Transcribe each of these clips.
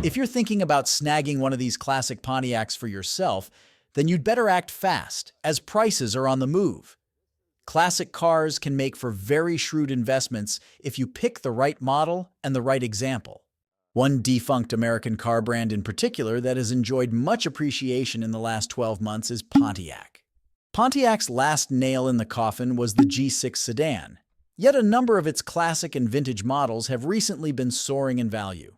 If you're thinking about snagging one of these classic Pontiacs for yourself, then you'd better act fast, as prices are on the move. Classic cars can make for very shrewd investments if you pick the right model and the right example. One defunct American car brand in particular that has enjoyed much appreciation in the last 12 months is Pontiac. Pontiac's last nail in the coffin was the G6 sedan, yet a number of its classic and vintage models have recently been soaring in value.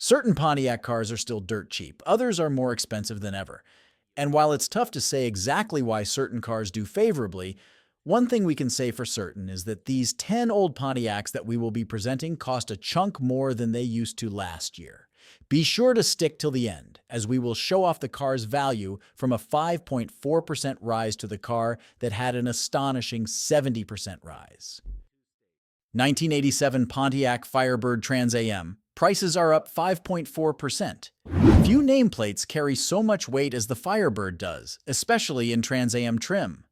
Certain Pontiac cars are still dirt cheap, others are more expensive than ever. And while it's tough to say exactly why certain cars do favorably, one thing we can say for certain is that these 10 old Pontiacs that we will be presenting cost a chunk more than they used to last year. Be sure to stick till the end, as we will show off the car's value from a 5.4% rise to the car that had an astonishing 70% rise. 1987 Pontiac Firebird Trans Am. Prices are up 5.4%. Few nameplates carry so much weight as the Firebird does, especially in Trans Am trim.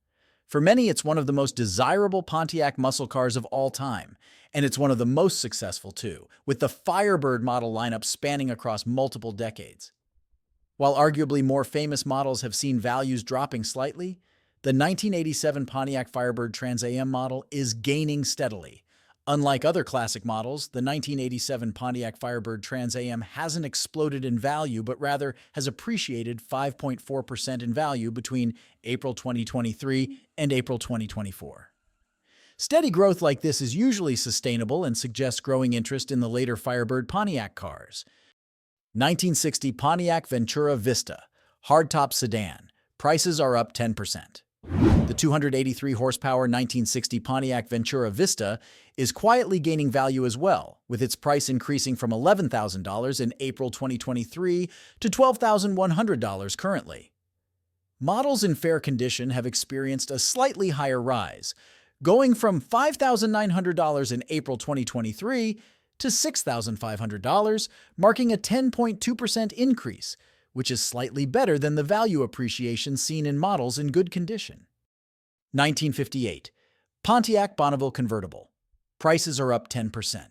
For many, it's one of the most desirable Pontiac muscle cars of all time, and it's one of the most successful too, with the Firebird model lineup spanning across multiple decades. While arguably more famous models have seen values dropping slightly, the 1987 Pontiac Firebird Trans Am model is gaining steadily. Unlike other classic models, the 1987 Pontiac Firebird Trans Am hasn't exploded in value, but rather has appreciated 5.4% in value between April 2023 and April 2024. Steady growth like this is usually sustainable and suggests growing interest in the later Firebird Pontiac cars. 1960 Pontiac Ventura Vista, hardtop sedan. Prices are up 10%. The 283 horsepower 1960 Pontiac Ventura Vista is quietly gaining value as well, with its price increasing from $11,000 in April 2023 to $12,100 currently. Models in fair condition have experienced a slightly higher rise, going from $5,900 in April 2023 to $6,500, marking a 10.2% increase, which is slightly better than the value appreciation seen in models in good condition. 1958 Pontiac Bonville Convertible. Prices are up 10%.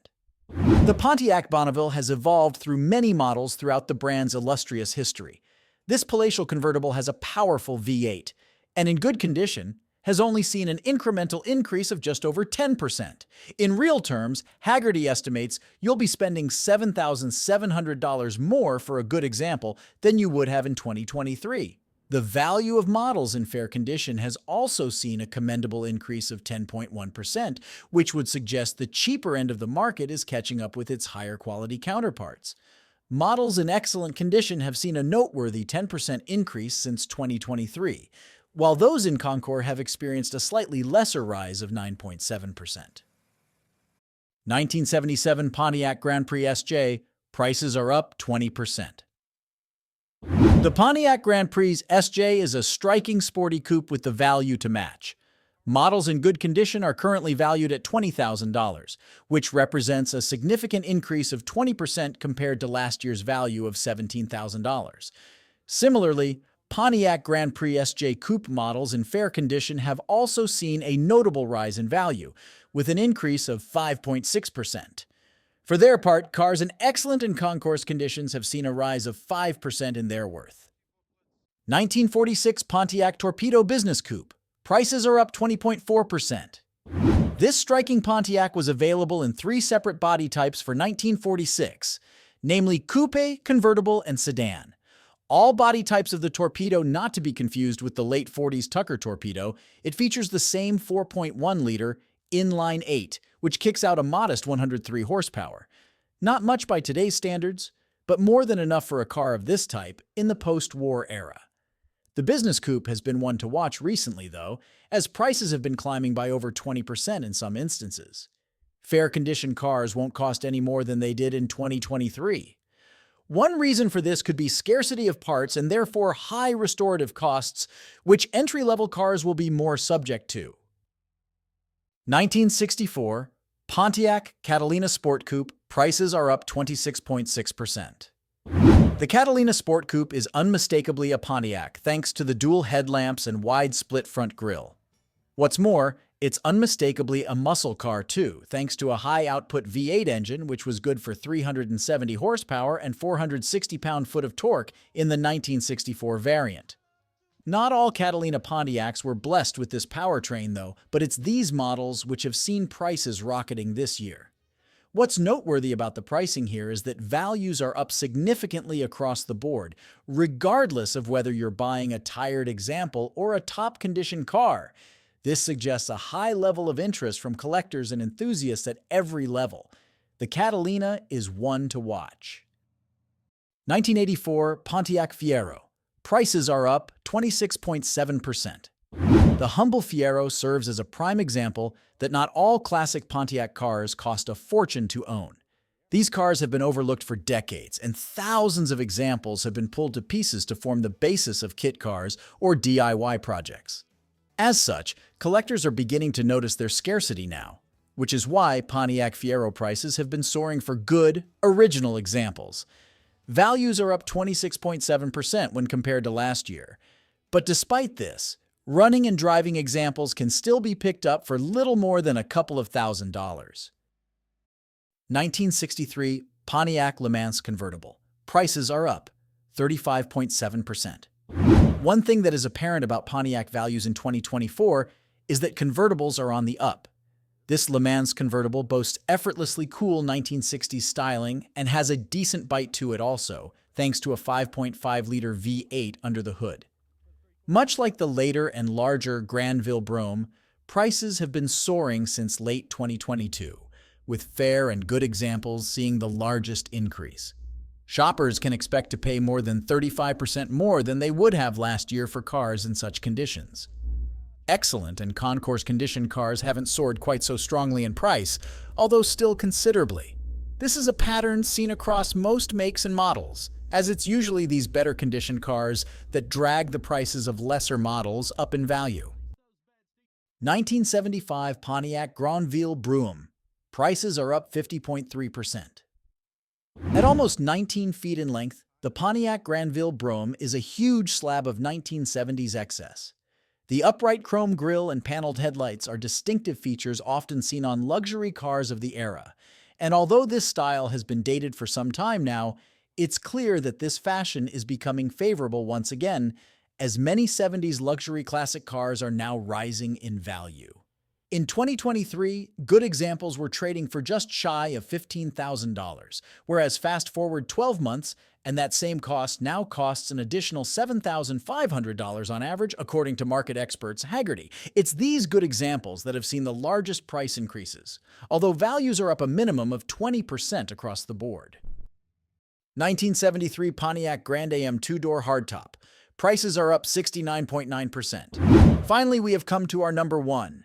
The Pontiac Bonville has evolved through many models throughout the brand's illustrious history. This palatial convertible has a powerful V8, and in good condition, has only seen an incremental increase of just over 10%. In real terms, Haggerty estimates you'll be spending $7,700 more for a good example than you would have in 2023. The value of models in fair condition has also seen a commendable increase of 10.1%, which would suggest the cheaper end of the market is catching up with its higher quality counterparts. Models in excellent condition have seen a noteworthy 10% increase since 2023, while those in Concours have experienced a slightly lesser rise of 9.7%. 1977 Pontiac Grand Prix SJ. Prices are up 20%. The Pontiac Grand Prix SJ is a striking sporty coupe with the value to match. Models in good condition are currently valued at $20,000, which represents a significant increase of 20% compared to last year's value of $17,000. Similarly, Pontiac Grand Prix SJ Coupe models in fair condition have also seen a notable rise in value, with an increase of 5.6%. For their part, cars in excellent and concours conditions have seen a rise of 5% in their worth. 1946 Pontiac Torpedo Business Coupe. Prices are up 20.4%. This striking Pontiac was available in 3 separate body types for 1946, namely coupe, convertible, and sedan. All body types of the Torpedo not to be confused with the late 40s Tucker Torpedo, it features the same 4.1-liter inline 8, which kicks out a modest 103 horsepower. Not much by today's standards, but more than enough for a car of this type in the post-war era. The business coupe has been one to watch recently, though, as prices have been climbing by over 20% in some instances. Fair condition cars won't cost any more than they did in 2023. One reason for this could be scarcity of parts and therefore high restorative costs, which entry-level cars will be more subject to. 1964 Pontiac Catalina Sport Coupe. Prices are up 26.6%. The Catalina Sport Coupe is unmistakably a Pontiac thanks to the dual headlamps and wide split front grille. What's more, It's unmistakably a muscle car too, thanks to a high-output V8 engine which was good for 370 horsepower and 460 pound-foot of torque in the 1964 variant. Not all Catalina Pontiacs were blessed with this powertrain though, but it's these models which have seen prices rocketing this year. What's noteworthy about the pricing here is that values are up significantly across the board, regardless of whether you're buying a tired example or a top-condition car. This suggests a high level of interest from collectors and enthusiasts at every level. The Catalina is one to watch. 1984 Pontiac Fiero. Prices are up 26.7%. The humble Fiero serves as a prime example that not all classic Pontiac cars cost a fortune to own. These cars have been overlooked for decades, and thousands of examples have been pulled to pieces to form the basis of kit cars or DIY projects. As such, collectors are beginning to notice their scarcity now, which is why Pontiac Fiero prices have been soaring for good, original examples. Values are up 26.7% when compared to last year. But despite this, running and driving examples can still be picked up for little more than a couple of $1,000s. 1963 Pontiac Le Mans Convertible. Prices are up 35.7%. One thing that is apparent about Pontiac values in 2024 is that convertibles are on the up. This Le Mans convertible boasts effortlessly cool 1960s styling and has a decent bite to it also, thanks to a 5.5-liter V8 under the hood. Much like the later and larger Grandville Brougham, prices have been soaring since late 2022, with fair and good examples seeing the largest increase. Shoppers can expect to pay more than 35% more than they would have last year for cars in such conditions. Excellent and concours condition cars haven't soared quite so strongly in price, although still considerably. This is a pattern seen across most makes and models, as it's usually these better condition cars that drag the prices of lesser models up in value. 1975 Pontiac Grandville Brougham. Prices are up 50.3%. At almost 19 feet in length, the Pontiac Grandville Brougham is a huge slab of 1970s excess. The upright chrome grille and paneled headlights are distinctive features often seen on luxury cars of the era. And although this style has been dated for some time now, it's clear that this fashion is becoming favorable once again, as many 70s luxury classic cars are now rising in value. In 2023, good examples were trading for just shy of $15,000, whereas fast forward 12 months, and that same cost now costs an additional $7,500 on average, according to market experts Haggerty. It's these good examples that have seen the largest price increases, although values are up a minimum of 20% across the board. 1973 Pontiac Grand Am two-door hardtop. Prices are up 69.9%. Finally, we have come to our number one.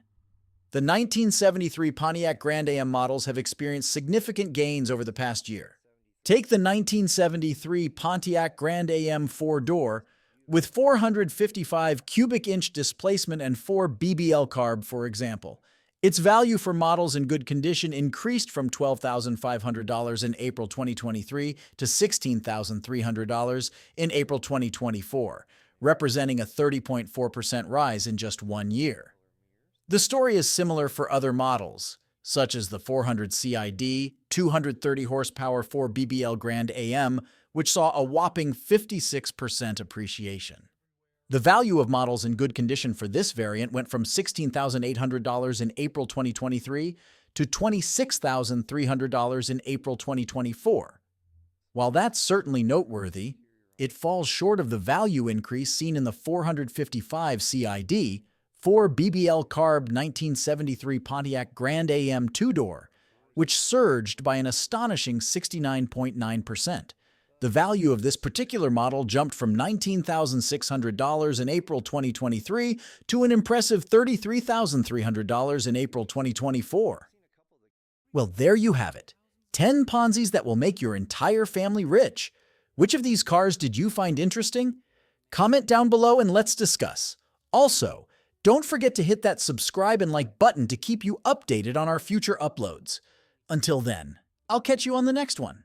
The 1973 Pontiac Grand Am models have experienced significant gains over the past year. Take the 1973 Pontiac Grand Am four-door, with 455 cubic inch displacement and 4 BBL carb, for example. Its value for models in good condition increased from $12,500 in April 2023 to $16,300 in April 2024, representing a 30.4% rise in just 1 year. The story is similar for other models, such as the 400 CID, 230 horsepower 4 BBL Grand AM, which saw a whopping 56% appreciation. The value of models in good condition for this variant went from $16,800 in April 2023 to $26,300 in April 2024. While that's certainly noteworthy, it falls short of the value increase seen in the 455 CID, 4 BBL carb 1973 Pontiac Grand AM two-door, which surged by an astonishing 69.9%. The value of this particular model jumped from $19,600 in April 2023 to an impressive $33,300 in April 2024. Well, there you have it. 10 Ponzi's that will make your entire family rich. Which of these cars did you find interesting? Comment down below and let's discuss. Also, don't forget to hit that subscribe and like button to keep you updated on our future uploads. Until then, I'll catch you on the next one.